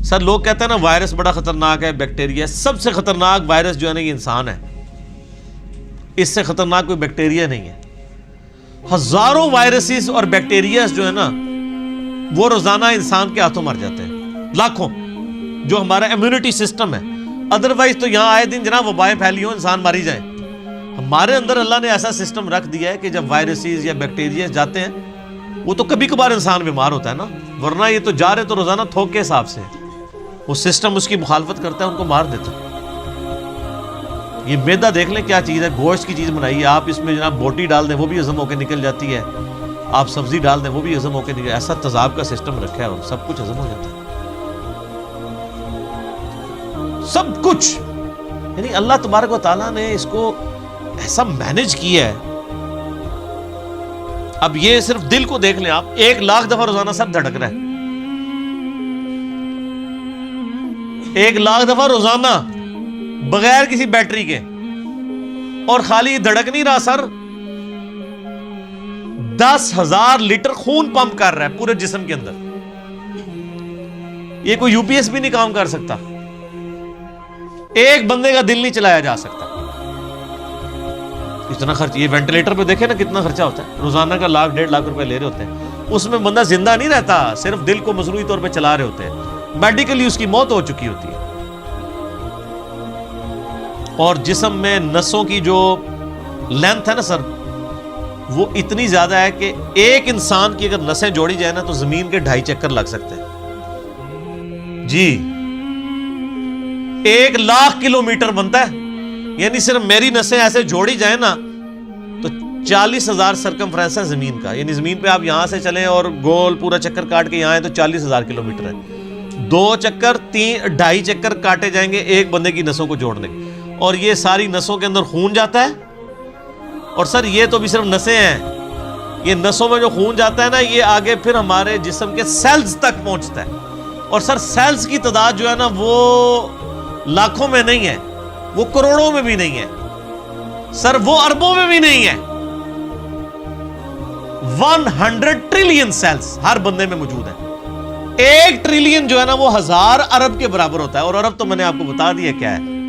سر لوگ کہتے ہیں نا وائرس بڑا خطرناک ہے، بیکٹیریا، سب سے خطرناک وائرس جو ہے نا یہ انسان ہے، اس سے خطرناک کوئی بیکٹیریا نہیں ہے۔ ہزاروں وائرسز اور بیکٹیریاز جو ہے نا وہ روزانہ انسان کے ہاتھوں مر جاتے ہیں، لاکھوں، جو ہمارا امیونٹی سسٹم ہے۔ ادروائز تو یہاں آئے دن جناب وبائیں پھیلی ہوں، انسان ماری جائیں۔ ہمارے اندر اللہ نے ایسا سسٹم رکھ دیا ہے کہ جب وائرسز یا بیکٹیریاز جاتے ہیں وہ تو کبھی کبھار انسان بیمار ہوتا ہے نا، ورنہ یہ تو جا رہے تو روزانہ تھوک کے حساب سے وہ سسٹم اس کی مخالفت کرتا ہے، ان کو مار دیتا ہے۔ یہ میدا دیکھ لیں کیا چیز ہے، گوشت کی چیز بنائی ہے، آپ اس میں جناب بوٹی ڈال دیں وہ بھی ہضم ہو کے نکل جاتی ہے، آپ سبزی ڈال دیں وہ بھی ہضم ہو کے نکل، ایسا تیزاب کا سسٹم رکھا ہے اور سب کچھ ہضم ہو جاتا ہے، سب کچھ۔ یعنی اللہ تبارک و تعالیٰ نے اس کو ایسا مینج کیا ہے۔ اب یہ صرف دل کو دیکھ لیں آپ، 1,00,000 دفعہ روزانہ سب دھڑک رہا ہے، 1,00,000 دفعہ روزانہ بغیر کسی بیٹری کے، اور خالی دھڑک نہیں رہا سر، 10,000 لیٹر خون پمپ کر رہا ہے پورے جسم کے اندر۔ یہ کوئی یو پی ایس بھی نہیں کام کر سکتا، ایک بندے کا دل نہیں چلایا جا سکتا، اتنا خرچ۔ یہ وینٹیلیٹر پہ دیکھیں نا کتنا خرچہ ہوتا ہے، روزانہ کا 1,00,000 1.5 لاکھ روپے لے رہے ہوتے ہیں، اس میں بندہ زندہ نہیں رہتا، صرف دل کو مصنوعی طور پہ چلا رہے ہوتے ہیں، میڈیکلی اس کی موت ہو چکی ہوتی ہے۔ اور جسم میں نسوں کی جو لینتھ ہے نا سر وہ اتنی زیادہ ہے کہ ایک انسان کی اگر نسیں جوڑی جائے نا تو زمین کے 2.5 چکر لگ سکتے ہیں جی، 1,00,000 کلومیٹر بنتا ہے، یعنی صرف میری نسیں ایسے جوڑی جائیں نا تو 40,000 سرکمفرنس ہے زمین کا، یعنی زمین پہ آپ یہاں سے چلیں اور گول پورا چکر کاٹ کے یہاں آئیں تو 40,000 کلومیٹر ہے، 2 چکر 2.5 چکر کاٹے جائیں گے ایک بندے کی نسوں کو جوڑنے کے، اور یہ ساری نسوں کے اندر خون جاتا ہے، اور سر یہ تو بھی صرف نسیں ہیں، یہ نسوں میں جو خون جاتا ہے نا یہ آگے پھر ہمارے جسم کے سیلز تک پہنچتا ہے، اور سر سیلز کی تعداد جو ہے نا وہ لاکھوں میں نہیں ہے، وہ کروڑوں میں بھی نہیں ہے سر، وہ اربوں میں بھی نہیں ہے، 100 ٹریلین سیلز ہر بندے میں موجود ہے، 1 ٹریلین جو ہے نا وہ 1000 ارب کے برابر ہوتا ہے، اور ارب تو میں نے آپ کو بتا دیا کیا ہے،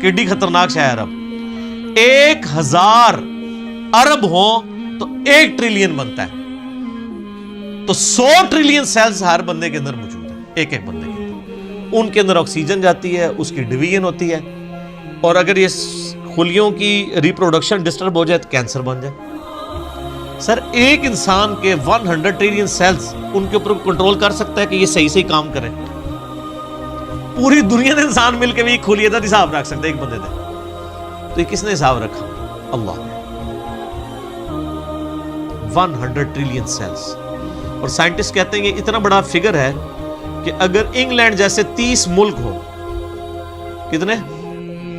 کڈی خطرناک شے ہے ارب۔ 1000 ارب ہوں تو 1 ٹریلین بنتا ہے، تو 100 ٹریلین سیلز ہر بندے کے اندر موجود ہے، ایک ایک بندے کے اندر، ان کے اندر آکسیجن جاتی ہے، اس کی ڈویژن ہوتی ہے، اور اگر یہ خلیوں کی ریپروڈکشن ڈسٹرب ہو جائے تو کینسر بن جائے۔ سر ایک انسان کے 100 ٹریلین سیلز ان کے اوپر کنٹرول کر سکتا ہے کہ یہ صحیح صحیح کام کریں؟ پوری دنیا نے انسان مل کے بھی کھلیے تھا حساب رکھ سکتے ایک بندے نے، تو یہ کس نے حساب رکھا؟ اللہ نے۔ 100 ٹریلین سیلز، اور سائنٹسٹ کہتے ہیں کہ اتنا بڑا فگر ہے کہ اگر انگلینڈ جیسے 30 ملک ہو، کتنے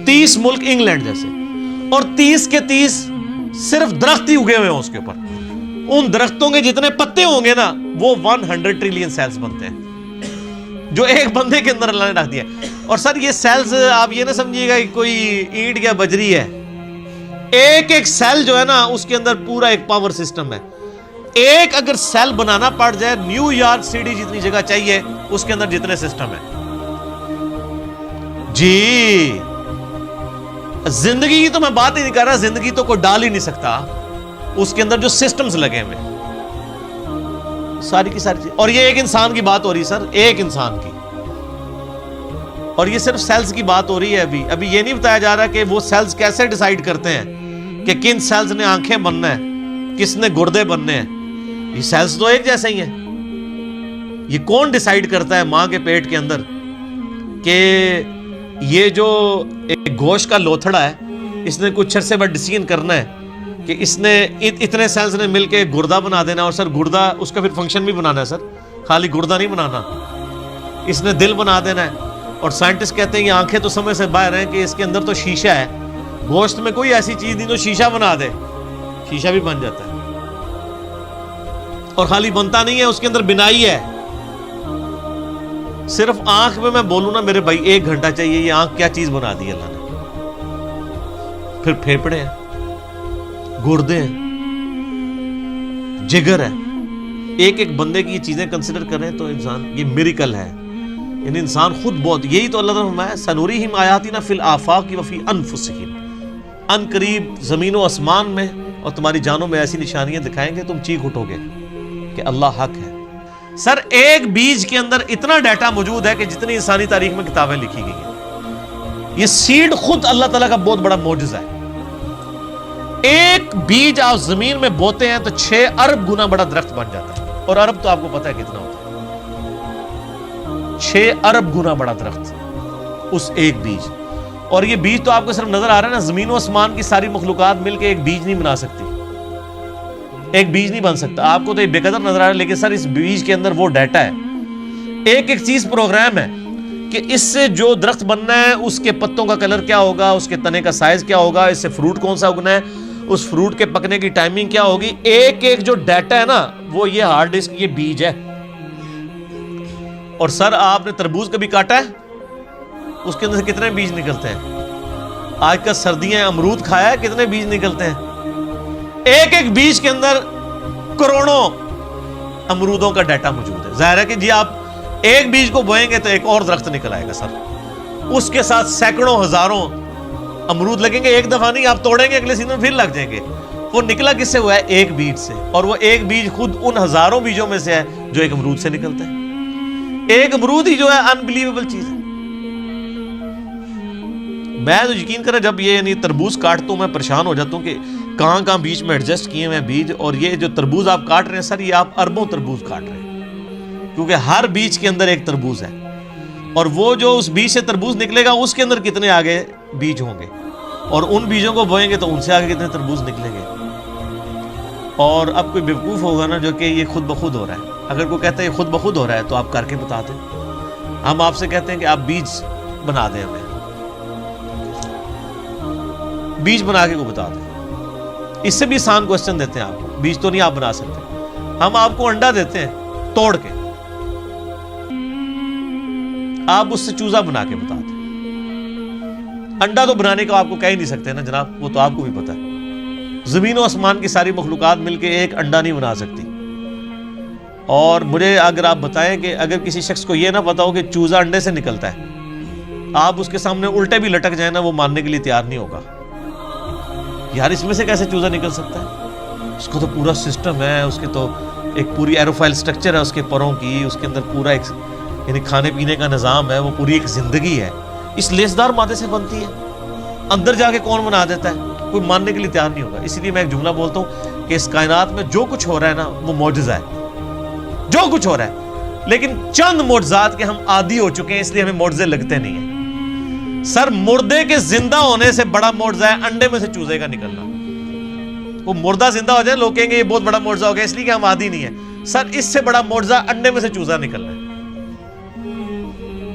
30 ملک انگلینڈ جیسے، اور 30 کے 30 صرف درخت ہی اگے ہوئے ہوں اس کے اوپر، ان درختوں کے جتنے پتے ہوں گے نا وہ 100 ٹریلین سیلز بنتے ہیں جو ایک بندے کے اندر اللہ نے رکھ دیا۔ اور سر یہ سیلز آپ یہ نہ سمجھیے گا کہ کوئی اینٹ یا بجری ہے، ایک ایک سیل جو ہے نا اس کے اندر پورا ایک پاور سسٹم ہے، ایک اگر سیل بنانا پڑ جائے نیو یارک سٹی جتنی جگہ چاہیے اس کے اندر جتنے سسٹم ہے جی۔ زندگی کی تو میں بات ہی نہیں کر رہا، زندگی تو کوئی ڈال ہی نہیں سکتا، اس کے اندر جو سسٹمز لگے ہوئے ساری کی ساری چیز، اور یہ ایک انسان کی بات ہو رہی ہے سر، ایک انسان کی، اور یہ صرف سیلز کی بات ہو رہی ہے۔ ابھی یہ نہیں بتایا جا رہا کہ وہ سیلز کیسے ڈیسائیڈ کرتے ہیں کہ کن سیلز نے آنکھیں بننا ہے، کس نے گردے بننے ہیں، یہ سیلز تو ایک جیسے ہی ہیں۔ یہ کون ڈیسائیڈ کرتا ہے ماں کے پیٹ کے اندر کہ یہ جو ایک گوشت کا لوتھڑا ہے اس نے کچھ عرصے بعد ڈیسیژن کرنا ہے کہ اس نے اتنے سیلز نے مل کے گردہ بنا دینا، اور سر گردہ اس کا پھر فنکشن بھی بنانا ہے سر، خالی گردہ نہیں بنانا، اس نے دل بنا دینا ہے۔ اور سائنٹسٹ کہتے ہیں یہ آنکھیں تو سمجھ سے باہر ہیں کہ اس کے اندر تو شیشہ ہے، گوشت میں کوئی ایسی چیز نہیں جو شیشہ بنا دے، شیشہ بھی بن جاتا ہے، اور خالی بنتا نہیں ہے اس کے اندر بنائی ہے۔ صرف آنکھ میں بولوں نا میرے بھائی 1 گھنٹہ چاہیے، یہ آنکھ کیا چیز بنا دی اللہ نے، پھر پھیپڑے ہیں، گردے ہیں، جگر ہے، ایک ایک بندے کی یہ چیزیں کنسیڈر کریں تو انسان یہ میریکل ہے۔ یعنی انسان خود بہت، یہی تو اللہ تعالیٰ نے فرمایا سنوریہم آیاتنا فی الآفاق وفی انفسہم، ان قریب زمین و آسمان میں اور تمہاری جانوں میں ایسی نشانیاں دکھائیں گے تم چیخ اٹھو گے کہ اللہ حق ہے۔ سر ایک بیج کے اندر اتنا ڈیٹا موجود ہے کہ جتنی انسانی تاریخ میں کتابیں لکھی گئی ہیں۔ یہ سیڈ خود اللہ تعالیٰ کا بہت بڑا معجزہ ہے۔ ایک بیج آپ زمین میں بوتے ہیں تو 6 ارب گنا بڑا درخت بن جاتا ہے، اور ارب تو آپ کو پتا ہے کتنا ہوتا ہے، 6 ارب گنا بڑا درخت اس ایک بیج۔ اور یہ بیج تو آپ کو صرف نظر آ رہا ہے نا، زمین و آسمان کی ساری مخلوقات مل کے ایک بیج نہیں بنا سکتی، ایک بیج نہیں بن سکتا۔ آپ کو تو یہ بے قدر نظر آ رہا ہے، لیکن سر اس بیج کے اندر وہ ڈیٹا ہے، ایک ایک چیز پروگرام ہے کہ اس سے جو درخت بننا ہے اس کے پتوں کا کلر کیا ہوگا، اس کے تنے کا سائز کیا ہوگا، اس سے فروٹ کون سا اگنا ہے، اس فروٹ کے پکنے کی ٹائمنگ کیا ہوگی، ایک ایک جو ڈیٹا ہے نا وہ یہ ہارڈ ڈسک، یہ بیج ہے۔ اور سر آپ نے تربوز کبھی کاٹا ہے؟ اس کے اندر سے کتنے بیج نکلتے ہیں؟ آج کل سردیاں امرود کھایا ہے، کتنے بیج نکلتے ہیں؟ ایک ایک بیج کے اندر کروڑوں امرودوں کا ڈیٹا موجود ہے۔ ظاہر ہے کہ جی آپ ایک بیج کو بوئیں گے تو ایک اور درخت نکل آئے گا سر، اس کے ساتھ سینکڑوں ہزاروں امرود لگیں گے، ایک دفعہ نہیں، آپ توڑیں گے اگلے سیزن میں پھر لگ جائیں گے۔ وہ نکلا کس سے ہوا ہے؟ ایک بیج سے، اور وہ ایک بیج خود ان ہزاروں بیجوں میں سے ہے جو ایک امرود سے نکلتا ہے۔ ایک امرود ہی جو ہے انبلیویبل چیز ہے۔ میں تو یقین کریں جب یہ یعنی تربوز کاٹتا ہوں میں پریشان ہو جاتا ہوں کہ کہاں کہاں بیچ میں ایڈجسٹ کیے ہوئے بیج، اور یہ جو تربوز آپ کاٹ رہے ہیں سر، یہ آپ اربوں تربوز کاٹ رہے ہیں، کیونکہ ہر بیج کے اندر ایک تربوز ہے، اور وہ جو اس بیج سے تربوز نکلے گا اس کے اندر کتنے آگے بیج ہوں گے، اور ان بیجوں کو بوئیں گے تو ان سے آگے کتنے تربوز نکلیں گے۔ اور اب کوئی بیوقوف ہوگا نا جو کہ یہ خود بخود ہو رہا ہے، اگر کوئی کہتا ہے یہ خود بخود ہو رہا ہے تو آپ کر کے بتا دیں۔ ہم آپ سے کہتے ہیں کہ آپ بیج بنا دیں، ہمیں بیج بنا کے کو بتا دیں، اس سے بھی آسان کوسچن دیتے ہیں آپ کو، بیج تو نہیں آپ بنا سکتے، ہم آپ کو انڈا دیتے ہیں توڑ کے، آپ اس سے چوزا بنا کے بتا دیں۔ انڈا تو بنانے کا آپ کو کہہ ہی نہیں سکتے نا جناب، وہ تو آپ کو بھی پتا ہے، زمین و آسمان کی ساری مخلوقات مل کے ایک انڈا نہیں بنا سکتی۔ اور مجھے اگر آپ بتائیں کہ اگر کسی شخص کو یہ نہ پتا ہو کہ چوزا انڈے سے نکلتا ہے، آپ اس کے سامنے الٹے بھی لٹک جائیں نا وہ ماننے کے لیے تیار نہیں ہوگا۔ یار اس میں سے کیسے چوزا نکل سکتا ہے؟ اس کو تو پورا سسٹم ہے، اس کے تو ایک پوری ایروفائل سٹرکچر ہے اس کے پروں کی، اس کے اندر پورا ایک یعنی کھانے پینے کا نظام ہے، وہ پوری ایک زندگی ہے، اس لیسدار مادے سے بنتی ہے، اندر جا کے کون بنا دیتا ہے؟ کوئی ماننے کے لیے تیار نہیں ہوگا۔ اسی لیے میں ایک جملہ بولتا ہوں کہ اس کائنات میں جو کچھ ہو رہا ہے نا وہ معجزہ ہے، جو کچھ ہو رہا ہے، لیکن چند معجزات کے ہم عادی ہو چکے ہیں، اس لیے ہمیں معجزے لگتے نہیں ہیں۔ سر مردے کے زندہ ہونے سے بڑا معجزہ ہے انڈے میں سے چوزے کا نکلنا۔ وہ مردہ زندہ ہو جائے لوگ کہیں گے یہ بہت بڑا معجزہ ہو گیا، اس لیے کہ ہم عادی نہیں ہیں۔ سر اس سے بڑا معجزہ انڈے میں سے چوزا نکلنا ہے،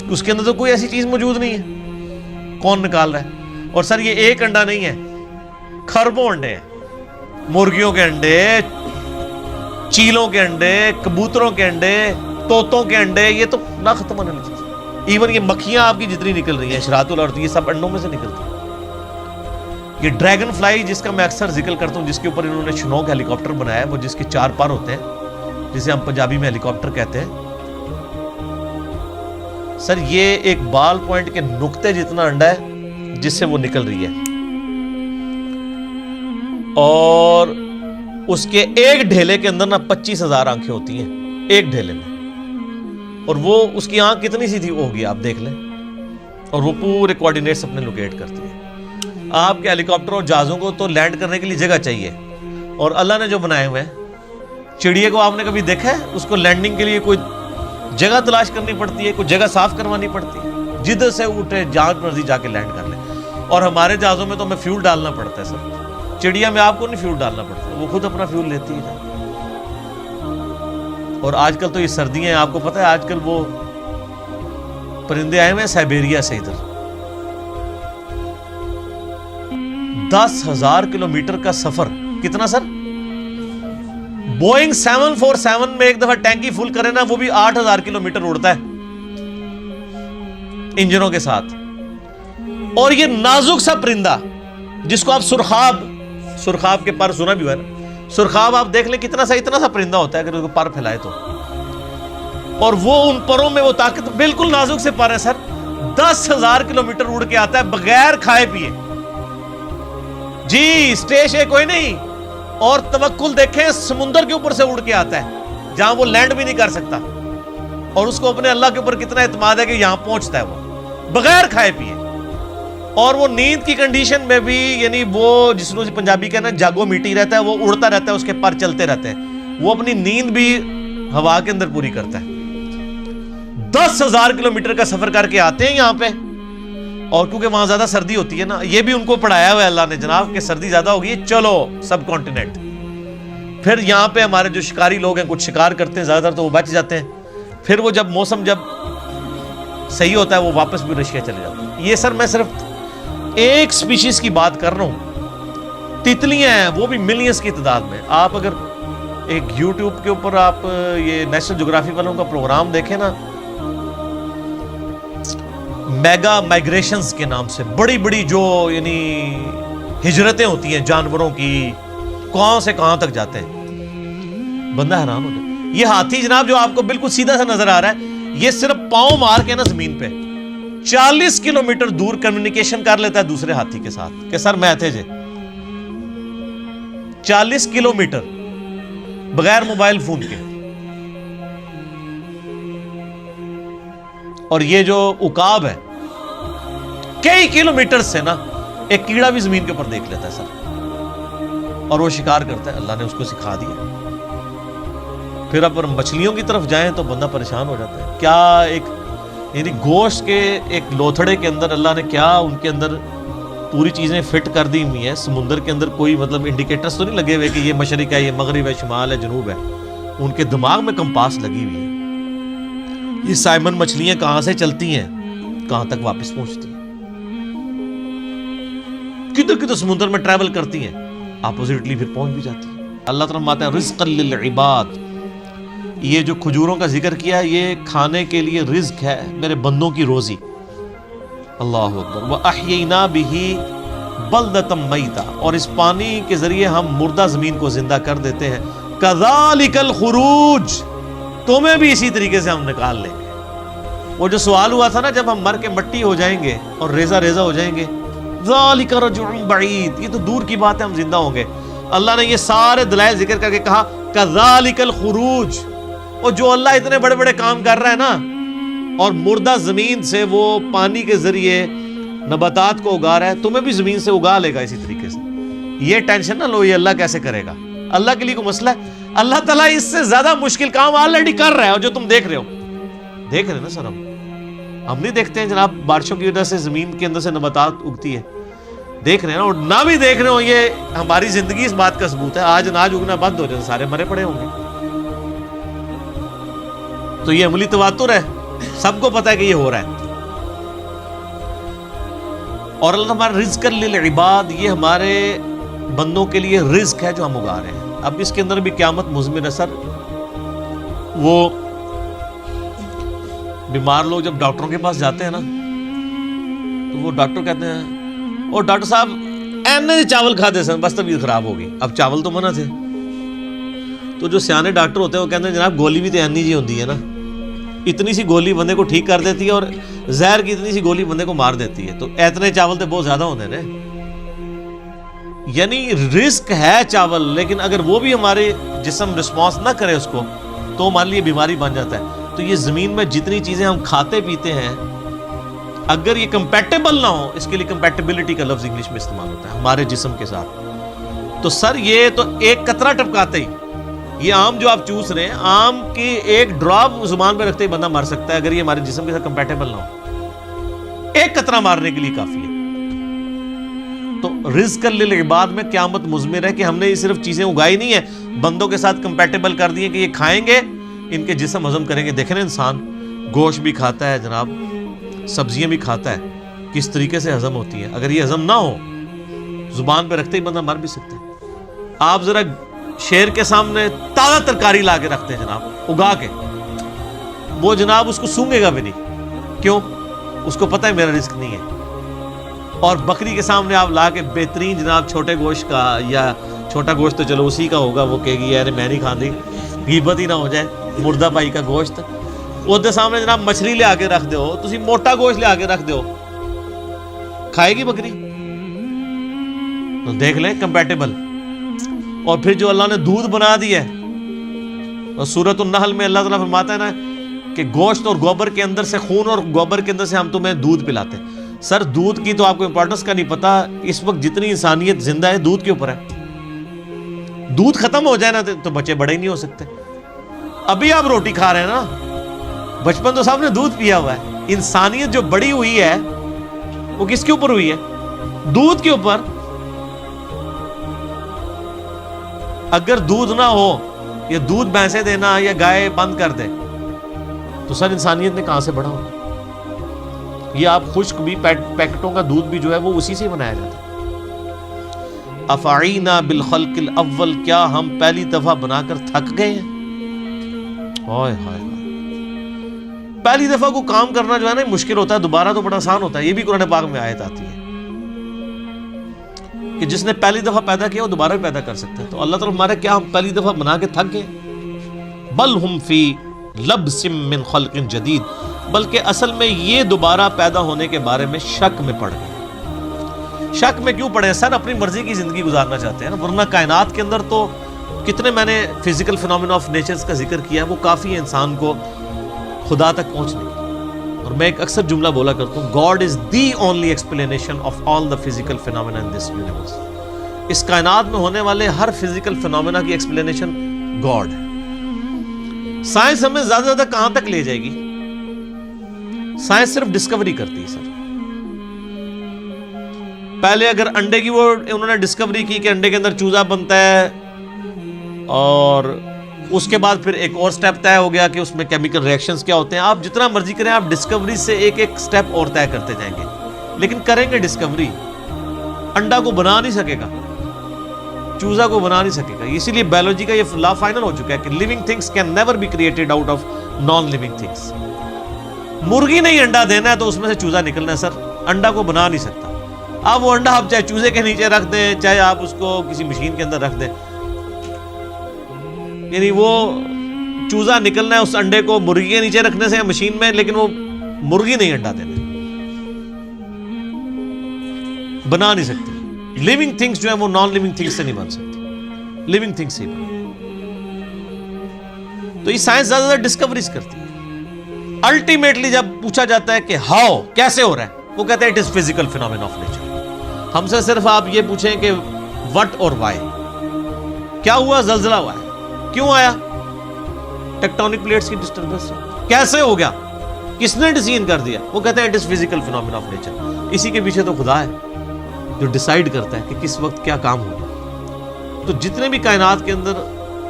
اس کے اندر تو کوئی ایسی چیز موجود نہیں ہے، کون نکال رہا ہے؟ اور سر یہ ایک انڈا نہیں ہے، خربوں انڈے ہیں، مرغیوں کے انڈے، چیلوں کے انڈے، کبوتروں کے انڈے، طوطوں کے انڈے، یہ تو نہ ختم ہونے والی چیز۔ ایون یہ مکھیاں آپ کی جتنی نکل رہی ہیں شراط الارض، یہ سب انڈوں میں سے نکلتی ہیں۔ یہ ڈریگن فلائی جس کا میں اکثر ذکر کرتا ہوں، جس کے اوپر انہوں نے شنوک ہیلی کاپٹر بنایا ہے، وہ جس کے 4 پر ہوتے ہیں، جسے ہم پنجابی میں ہیلی کاپٹر کہتے ہیں۔ سر یہ ایک بال پوائنٹ کے نقطے جتنا انڈا ہے جس سے وہ نکل رہی ہے، اور اس کے ایک ڈھیلے کے اندر نا 25,000 آنکھیں ہوتی ہیں ایک ڈھیلے میں، اور وہ اس کی آنکھ کتنی سی تھی وہ ہوگی آپ دیکھ لیں، اور وہ پورے کوارڈینیٹس اپنے لوکیٹ کرتی ہے۔ آپ کے ہیلی کاپٹر اور جہازوں کو تو لینڈ کرنے کے لیے جگہ چاہیے، اور اللہ نے جو بنائے ہوئے ہیں، چڑیے کو آپ نے کبھی دیکھا ہے؟ اس کو لینڈنگ کے لیے کوئی جگہ تلاش کرنی پڑتی ہے، کوئی جگہ صاف کروانی پڑتی ہے، جدھر سے اٹھے جہاں مرضی جا کے لینڈ کر لیں۔ اور ہمارے جہازوں میں تو ہمیں فیول ڈالنا پڑتا ہے سر، چڑیا میں آپ کو نہیں فیول ڈالنا پڑتا، وہ خود اپنا فیول لیتی ہے۔ اور آج کل تو یہ سردیاں ہیں، آپ کو پتہ ہے آج کل وہ پرندے آئے ہوئے ہیں سائبیریا سے، ادھر 10,000 کلومیٹر کا سفر، کتنا سر؟ بوئنگ 747 میں ایک دفعہ ٹینکی فل کرے نا وہ بھی 8,000 کلومیٹر اڑتا ہے انجنوں کے ساتھ۔ اور یہ نازک سا پرندہ جس کو آپ سرخاب کے پر سنا بھی ہوا ہے نا، سرخاب آپ دیکھ لیں کتنا سا اتنا سا پرندہ ہوتا ہے اگر اس کو پر پھیلائے تو، اور وہ ان پروں میں وہ طاقت، بالکل نازک سے پر ہے سر، 10,000 کلومیٹر اڑ کے آتا ہے بغیر کھائے پیے. جی اسٹیش ہے کوئی نہیں. اور توکل دیکھیں، سمندر کے اوپر سے اڑ کے آتا ہے جہاں وہ لینڈ بھی نہیں کر سکتا، اور اس کو اپنے اللہ کے اوپر کتنا اعتماد ہے کہ یہاں پہنچتا ہے وہ بغیر کھائے پیے. اور وہ نیند کی کنڈیشن میں بھی، یعنی وہ جس کو پنجابی کہنا جاگو میٹی رہتا ہے، وہ اڑتا رہتا ہے، اس کے پر چلتے رہتے ہیں، وہ اپنی نیند بھی ہوا کے اندر پوری کرتا ہے. 10,000 کلومیٹر کا سفر کر کے آتے ہیں یہاں پہ. اور کیونکہ وہاں زیادہ سردی ہوتی ہے نا، یہ بھی ان کو پڑھایا ہوا ہے اللہ نے جناب کہ سردی زیادہ ہوگی، چلو سب کانٹیننٹ. پھر یہاں پہ ہمارے جو شکاری لوگ ہیں کچھ شکار کرتے ہیں، زیادہ تر تو وہ بچ جاتے ہیں. پھر وہ جب موسم جب صحیح ہوتا ہے وہ واپس بھی رشیا چلے جاتے ہیں. یہ سر میں صرف ایک سپیشیز کی بات کر رہا ہوں. تتلیاں ہیں وہ بھی ملینز کی تعداد میں. آپ اگر ایک یوٹیوب کے اوپر آپ یہ نیشنل جغرافی والوں کا پروگرام دیکھیں نا، میگا مائگریشنز کے نام سے بڑی بڑی جو یعنی ہجرتیں ہوتی ہیں جانوروں کی، کہاں سے کہاں تک جاتے ہیں، بندہ حیران ہو جائے. یہ ہاتھی جناب جو آپ کو بالکل سیدھا سا نظر آ رہا ہے، یہ صرف پاؤں مار کے نا زمین پہ 40 کلومیٹر دور کمیونیکیشن کر لیتا ہے دوسرے ہاتھی کے ساتھ کہ سر میں تھے جے. 40 کلومیٹر بغیر موبائل فون کے. اور یہ جو عقاب ہے کئی کلومیٹر سے نا ایک کیڑا بھی زمین کے اوپر دیکھ لیتا ہے سر، اور وہ شکار کرتا ہے. اللہ نے اس کو سکھا دیا. پھر اگر مچھلیوں کی طرف جائیں تو بندہ پریشان ہو جاتا ہے. کیا ایک یعنی گوشت کے ایک لوتھڑے کے اندر اللہ نے کیا ان کے اندر پوری چیزیں فٹ کر دی ہوئی ہیں. سمندر کے اندر کوئی مطلب انڈیکیٹرز تو نہیں لگے ہوئے کہ یہ مشرق ہے، یہ مغرب ہے، شمال ہے، جنوب ہے. ان کے دماغ میں کمپاس لگی ہوئی ہے. یہ سائمن مچھلیاں کہاں سے چلتی ہیں، کہاں تک واپس پہنچتی ہیں، کدھر کدھر سمندر میں ٹریول کرتی ہیں، اپوزٹلی پھر پہنچ بھی جاتی ہیں. اللہ تعالیٰ فرماتا ہے رزقا للعباد. یہ جو کھجوروں کا ذکر کیا یہ کھانے کے لیے رزق ہے، میرے بندوں کی روزی. اللہ اکبر. وَأَحْيَيْنَا بِهِ بَلْدَةً مَيْتًا. اور اس پانی کے ذریعے ہم مردہ زمین کو زندہ کر دیتے ہیں. كَذَلِكَ الْخُرُوجِ. تمہیں بھی اسی طریقے سے ہم نکال لیں گے. وہ جو سوال ہوا تھا نا جب ہم مر کے مٹی ہو جائیں گے اور ریزہ ریزہ ہو جائیں گے، ذَلِكَ رَجْعٌ بَعِيدٌ. یہ تو دور کی بات ہے، ہم زندہ ہوں گے. اللہ نے یہ سارے دلائل ذکر کر کے کہا كَذَلِكَ الْخُرُوجِ. اور جو اللہ اتنے بڑے بڑے کام کر رہا ہے نا، اور مردہ زمین سے وہ پانی کے ذریعے نباتات کو اگا رہا ہے، تمہیں بھی زمین سے اگا لے گا اسی طریقے سے. یہ ٹینشن نہ لو یہ اللہ کیسے کرے گا، اللہ کے لیے کوئی مسئلہ ہے؟ اللہ تعالیٰ اس سے زیادہ مشکل کام آلریڈی کر رہا ہے. اور جو تم دیکھ رہے ہو، دیکھ رہے ہیں نا سر، ہم نہیں دیکھتے ہیں جناب بارشوں کی وجہ سے زمین کے اندر سے نباتات اگتی ہے، دیکھ رہے ہیں نا. اور نہ بھی دیکھ رہے ہو، یہ ہماری زندگی اس بات کا ثبوت ہے. آج اناج اگنا بند ہو جائے سارے مرے پڑے ہوں گے. تو یہ عملی تواتر ہے، سب کو پتا ہے کہ یہ ہو رہا ہے. اور اللہ ہمارا رزق للعباد، یہ ہمارے بندوں کے لیے رزق ہے جو ہم اگا رہے ہیں. اب اس کے اندر بھی قیامت مضمر ہے سر. وہ بیمار لوگ جب ڈاکٹروں کے پاس جاتے ہیں نا تو وہ ڈاکٹر کہتے ہیں اور ڈاکٹر صاحب اینے چاول کھاتے سن بس طبیعت خراب ہوگی. اب چاول تو منع تھے. تو جو سیانے ڈاکٹر ہوتے ہیں وہ کہتے ہیں جناب گولی بھی تو اینی جی ہوتی ہے نا، اتنی سی گولی بندے کو ٹھیک کر دیتی ہے اور زہر کی اتنی سی گولی بندے کو مار دیتی ہے. تو اتنے چاول تو بہت زیادہ ہوتے ہیں. یعنی رزق ہے چاول، لیکن اگر وہ بھی ہمارے جسم رسپانس نہ کرے اس کو تو ہمارے لیے بیماری بن جاتا ہے. تو یہ زمین میں جتنی چیزیں ہم کھاتے پیتے ہیں اگر یہ کمپیٹیبل نہ ہو، اس کے لیے کمپیٹیبلٹی کا لفظ انگلش میں استعمال ہوتا ہے ہمارے جسم کے ساتھ. تو سر یہ تو ایک قطرہ ٹپکاتے ہی، یہ آم جو آپ چوس رہے ہیں، آم کی ایک ڈراپ زبان پہ رکھتے ہی بندہ مر سکتا ہے اگر یہ ہمارے جسم کے ساتھ کمپیٹیبل نہ ہو. ایک قطرہ مارنے کے لیے کافی ہے. تو رزق للعباد میں قیامت مضمر ہے کہ ہم نے یہ صرف چیزیں اگائی نہیں ہیں، بندوں کے ساتھ کمپیٹیبل کر دی ہیں کہ یہ کھائیں گے ان کے جسم ہضم کریں گے. دیکھیں نا انسان گوشت بھی کھاتا ہے جناب، سبزیاں بھی کھاتا ہے، کس طریقے سے ہضم ہوتی ہیں. اگر یہ ہضم نہ ہو زبان پہ رکھتے ہی بندہ مر بھی سکتا ہے. آپ ذرا شیر کے سامنے تازہ ترکاری لا کے رکھتے ہیں جناب اگا کے، وہ جناب اس کو سونگے گا بھی نہیں. کیوں؟ اس کو پتہ ہے میرا رزق نہیں ہے. اور بکری کے سامنے آپ لا کے بہترین جناب چھوٹے گوشت کا، یا چھوٹا گوشت تو چلو اسی کا ہوگا، وہ کہے گی یار میں نہیں کھاندی، غیبت ہی نہ ہو جائے، مردہ بھائی کا گوشت. ਉਹਦੇ ਸਾਹਮਣੇ ਜਨਾਬ ਮਛਲੀ ਲਿਆ ਕੇ ਰੱਖ ਦਿਓ, ਤੁਸੀਂ ਮੋਟਾ ਗੋਸ਼ت ਲਿਆ کے رکھ ਦਿਓ, کھائے گی بکری؟ تو دیکھ لیں کمپیٹیبل. اور پھر جو اللہ نے دودھ بنا دیا ہے، اور سورۃ النحل میں اللہ تعالیٰ فرماتا ہے نا کہ گوشت اور گوبر کے اندر سے، خون اور گوبر کے اندر سے ہم تمہیں دودھ پلاتے ہیں. سر دودھ کی تو آپ کو امپورٹنس کا نہیں پتا. اس وقت جتنی انسانیت زندہ ہے دودھ کے اوپر ہے. دودھ ختم ہو جائے نا تو بچے بڑے ہی نہیں ہو سکتے. ابھی آپ روٹی کھا رہے ہیں نا، بچپن تو سب نے دودھ پیا ہوا ہے. انسانیت جو بڑی ہوئی ہے وہ کس کے اوپر ہوئی ہے؟ دودھ کے اوپر. اگر دودھ نہ ہو، یا دودھ بھینسیں دینا یا گائے بند کر دے، تو سر انسانیت نے کہاں سے بڑھا ہوگا؟ یہ آپ خشک بھی پیکٹوں کا دودھ بھی جو ہے وہ اسی سے بنایا جاتا ہے. افعینا بالخلق الاول، کیا ہم پہلی دفعہ بنا کر تھک گئے ہیں؟ ہائے ہائے، پہلی دفعہ کو کام کرنا جو ہے نا مشکل ہوتا ہے، دوبارہ تو بڑا آسان ہوتا ہے. یہ بھی قرآن پاک میں آیت آتی ہے کہ جس نے پہلی دفعہ پیدا کیا وہ دوبارہ بھی پیدا کر سکتا ہے. تو اللہ تعالیٰ ہمارے کیا ہم پہلی دفعہ بنا کے تھک گئے؟ بل ہم فی لبس من خلق جدید، بلکہ اصل میں یہ دوبارہ پیدا ہونے کے بارے میں شک میں پڑ گئے. شک میں کیوں پڑے؟ سر اپنی مرضی کی زندگی گزارنا چاہتے ہیں نا، ورنہ کائنات کے اندر تو کتنے میں نے فزیکل فینومینا آف نیچرز کا ذکر کیا، وہ کافی ہے انسان کو خدا تک پہنچنے کی. اور میں ایک اکثر جملہ بولا کرتا ہوں، God is the only explanation of all the physical phenomena in this universe. اس کائنات میں ہونے والے ہر فزیکل فینومینا کی ایکسپلینیشن گاڈ ہے. سائنس ہمیں زیادہ زیادہ کہاں تک لے جائے گی؟ سائنس صرف ڈسکوری کرتی ہے سر. پہلے اگر انڈے کی وہ انہوں نے ڈسکوری کی کہ انڈے کے اندر چوزا بنتا ہے، اور اس کے بعد پھر ایک اور سٹیپ طے ہو گیا کہ اس میں کیمیکل ریئیکشنز کیا ہوتے ہیں. آپ جتنا مرضی کریں، آپ ڈسکوری سے ایک ایک سٹیپ اور طے کرتے جائیں گے، لیکن کریں گے ڈسکوری. انڈا کو بنا نہیں سکے گا، چوزا کو بنا نہیں سکے گا. اسی لیے بایولوجی کا یہ لا فائنل ہو چکا ہے کہ living things can never be created out of non living things. مرغی نہیں انڈا دینا ہے تو اس میں سے چوزا نکلنا ہے سر، انڈا کو بنا نہیں سکتا. آپ وہ انڈا آپ چاہے چوزے کے نیچے رکھ دیں، چاہے آپ اس کو کسی مشین کے اندر رکھ دیں، یعنی وہ چوزا نکلنا ہے اس انڈے کو مرغی کے نیچے رکھنے سے یا مشین میں، لیکن وہ مرغی نہیں انڈا دینا، بنا نہیں سکتی. لیونگ تھنگس جو ہے وہ نان لیونگ تھنگس سے نہیں بن سکتی، لیونگ تھنگس سے ہی بن. تو یہ سائنس زیادہ زیادہ ڈسکوریز کرتی ہے. الٹیمیٹلی جب پوچھا جاتا ہے کہ ہاؤ، کیسے ہو رہا ہے، وہ کہتے ہیں it is physical phenomena of nature. ہم سے صرف آپ یہ پوچھیں کہ وٹ اور وائی، کیا ہوا؟ زلزلہ ہوا ہے، کیوں آیا؟ ٹیکٹونک پلیٹس کی ڈسٹربنس. کیسے ہو گیا؟ کس نے ڈیزائن کر دیا؟ وہ کہتے ہیں it is physical phenomena of nature. اسی کے پیچھے تو خدا ہے جو ڈیسائیڈ کرتا ہے کہ کس وقت کیا کام ہوگا. تو جتنے بھی کائنات کے اندر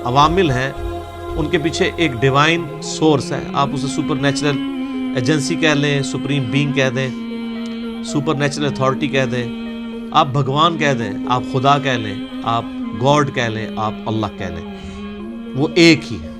عوامل ہیں ان کے پیچھے ایک ڈیوائن سورس ہے. آپ اسے سپر نیچرل ایجنسی کہہ لیں، سپریم بینگ کہہ دیں، سپر نیچرل اتھارٹی کہہ دیں، آپ بھگوان کہہ دیں، آپ خدا کہہ لیں، آپ گاڈ کہہ لیں، آپ اللہ کہہ لیں، وہ ایک ہی ہے.